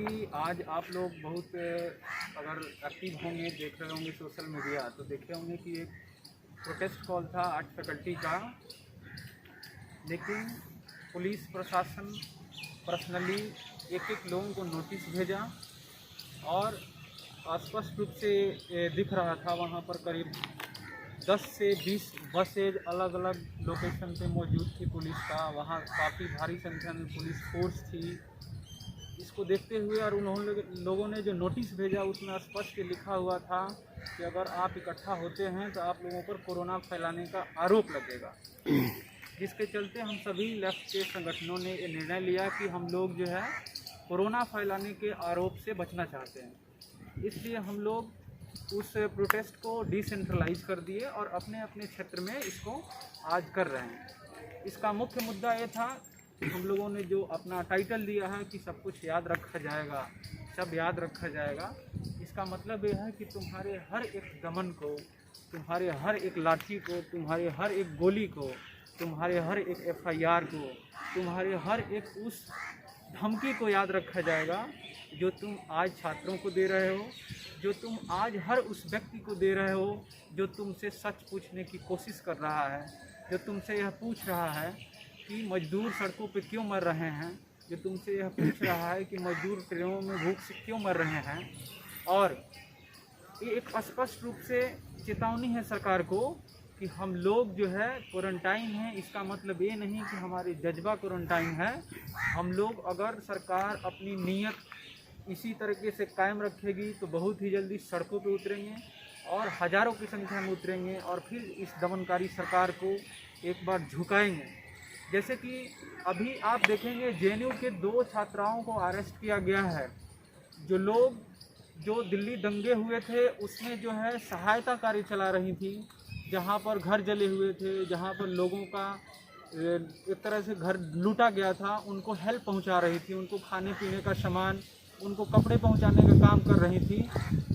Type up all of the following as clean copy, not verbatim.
कि आज आप लोग बहुत अगर एक्टिव होंगे, देख रहे होंगे सोशल मीडिया, तो देखे होंगे कि एक प्रोटेस्ट कॉल था आर्ट फैकल्टी का। लेकिन पुलिस प्रशासन पर्सनली एक एक लोगों को नोटिस भेजा और स्पष्ट रूप से दिख रहा था वहाँ पर करीब 10 से 20 बसेज अलग अलग लोकेशन पे मौजूद थी पुलिस का। वहाँ काफ़ी भारी संख्या में पुलिस फोर्स थी। इसको देखते हुए और उन्होंने लोगों ने जो नोटिस भेजा उसमें स्पष्ट लिखा हुआ था कि अगर आप इकट्ठा होते हैं तो आप लोगों पर कोरोना फैलाने का आरोप लगेगा। जिसके चलते हम सभी लेफ्ट के संगठनों ने ये निर्णय लिया कि हम लोग जो है कोरोना फैलाने के आरोप से बचना चाहते हैं। इसलिए हम लोग उस प्रोटेस्ट को डिसेंट्रलाइज कर दिए और अपने अपने क्षेत्र में इसको आज कर रहे हैं। इसका मुख्य मुद्दा ये था, हम लोगों ने जो अपना टाइटल दिया है कि सब कुछ याद रखा जाएगा, सब याद रखा जाएगा। इसका मतलब ये है कि तुम्हारे हर एक दमन को, तुम्हारे हर एक लाठी को, तुम्हारे हर एक गोली को, तुम्हारे हर एक FIR को, तुम्हारे हर एक उस धमकी को याद रखा जाएगा जो तुम आज छात्रों को दे रहे हो, जो तुम आज हर उस व्यक्ति को दे रहे हो जो तुमसे सच पूछने की कोशिश कर रहा है, जो तुमसे यह पूछ रहा है कि मजदूर सड़कों पे क्यों मर रहे हैं, जो तुमसे यह पूछ रहा है कि मजदूर ट्रेनों में भूख से क्यों मर रहे हैं। और ये एक स्पष्ट रूप से चेतावनी है सरकार को कि हम लोग जो है क्वारंटाइन है। इसका मतलब ये नहीं कि हमारे जज्बा क्वारंटाइन है। हम लोग अगर सरकार अपनी नीयत इसी तरीके से कायम रखेगी तो बहुत ही जल्दी सड़कों पे उतरेंगे और हज़ारों की संख्या में उतरेंगे और फिर इस दमनकारी सरकार को एक बार झुकाएंगे। जैसे कि अभी आप देखेंगे JNU के 2 छात्राओं को अरेस्ट किया गया है। जो लोग जो दिल्ली दंगे हुए थे उसमें जो है सहायता कार्य चला रही थी, जहाँ पर घर जले हुए थे, जहाँ पर लोगों का एक तरह से घर लूटा गया था, उनको हेल्प पहुँचा रही थी, उनको खाने पीने का सामान, उनको कपड़े पहुँचाने का काम कर रही थी।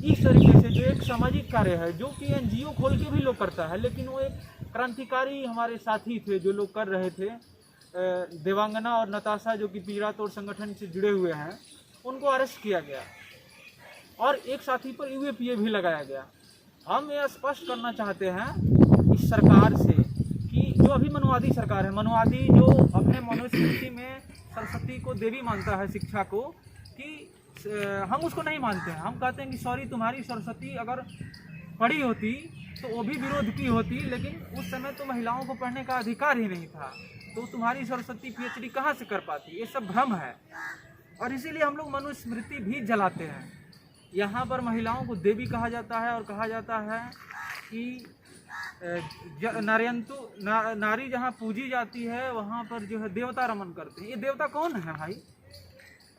इस तरीके से जो एक सामाजिक कार्य है जो कि NGO खोल के भी लोग करता है, लेकिन वो एक क्रांतिकारी हमारे साथी थे जो लोग कर रहे थे। देवांगना और नताशा जो कि पीड़ा तोड़ संगठन से जुड़े हुए हैं, उनको अरेस्ट किया गया और एक साथी पर UAPA भी लगाया गया। हम ये स्पष्ट करना चाहते हैं इस सरकार से कि जो अभी मनुवादी सरकार है, मनुवादी जो अपने मनुस्मृति में सरस्वती को देवी मानता है शिक्षा को, कि हम उसको नहीं मानते हैं। हम कहते हैं कि सॉरी, तुम्हारी सरस्वती अगर पढ़ी होती तो वो भी विरोध की होती, लेकिन उस समय तो महिलाओं को पढ़ने का अधिकार ही नहीं था, तो तुम्हारी सरस्वती PhD कहाँ से कर पाती। ये सब भ्रम है और इसीलिए हम लोग मनुस्मृति भी जलाते हैं। यहाँ पर महिलाओं को देवी कहा जाता है और कहा जाता है कि नारी जहाँ पूजी जाती है वहाँ पर जो है देवता रमन करते हैं। ये देवता कौन है भाई?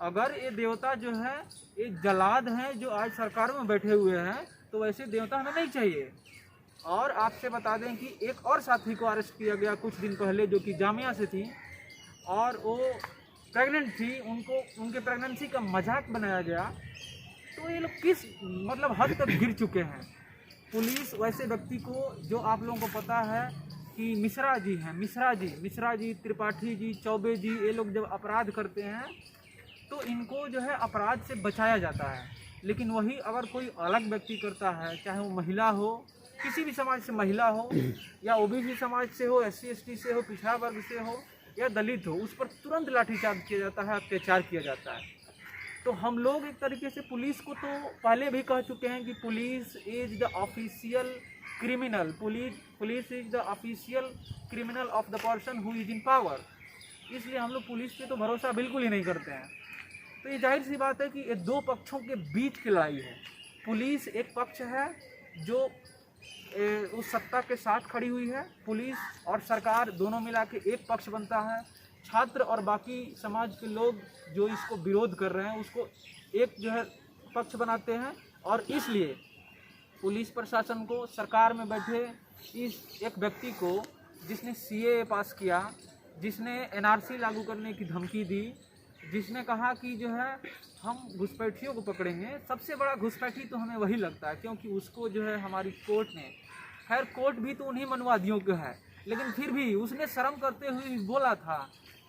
अगर ये देवता जो है ये जलाद हैं जो आज सरकार में बैठे हुए हैं, तो वैसे देवता हमें नहीं चाहिए। और आपसे बता दें कि एक और साथी को अरेस्ट किया गया कुछ दिन पहले जो कि जामिया से थी और वो प्रेग्नेंट थी, उनके प्रेगनेंसी का मजाक बनाया गया। तो ये लोग किस मतलब हद तक गिर चुके हैं। पुलिस वैसे व्यक्ति को, जो आप लोगों को पता है कि मिश्रा जी, त्रिपाठी जी, चौबे जी, ये लोग जब अपराध करते हैं तो इनको जो है अपराध से बचाया जाता है। लेकिन वही अगर कोई अलग व्यक्ति करता है, चाहे वो महिला हो, किसी भी समाज से महिला हो, या OBC समाज से हो, SC ST से हो, पिछड़ा वर्ग से हो या दलित हो, उस पर तुरंत लाठीचार्ज किया जाता है, अत्याचार किया जाता है। तो हम लोग एक तरीके से पुलिस को तो पहले भी कह चुके हैं कि police is the official criminal, police is the official criminal of the person who is in power. इसलिए हम लोग पुलिस पे तो भरोसा बिल्कुल ही नहीं करते हैं। तो ये जाहिर सी बात है कि ये 2 पक्षों के बीच की लड़ाई है। पुलिस एक पक्ष है जो उस सत्ता के साथ खड़ी हुई है, पुलिस और सरकार दोनों मिला के एक पक्ष बनता है। छात्र और बाकी समाज के लोग जो इसको विरोध कर रहे हैं उसको एक जो है पक्ष बनाते हैं। और इसलिए पुलिस प्रशासन को, सरकार में बैठे इस एक व्यक्ति को जिसने CAA पास किया, जिसने NRC लागू करने की धमकी दी, जिसने कहा कि जो है हम घुसपैठियों को पकड़ेंगे, सबसे बड़ा घुसपैठी तो हमें वही लगता है, क्योंकि उसको जो है हमारी कोर्ट ने, खैर कोर्ट भी तो उन्हीं मनुवादियों का है, लेकिन फिर भी उसने शर्म करते हुए बोला था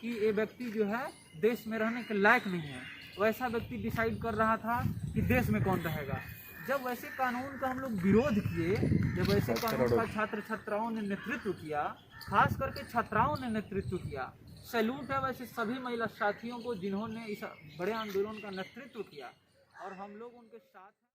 कि ये व्यक्ति जो है देश में रहने के लायक नहीं है। वैसा व्यक्ति डिसाइड कर रहा था कि देश में कौन रहेगा। जब वैसे कानून का हम लोग विरोध किए, जब वैसे कानून का छात्र छात्राओं ने नेतृत्व किया, खास करके छात्राओं ने नेतृत्व किया। सैल्यूट है वैसे सभी महिला साथियों को जिन्होंने इस बड़े आंदोलन का नेतृत्व किया और हम लोग उनके साथ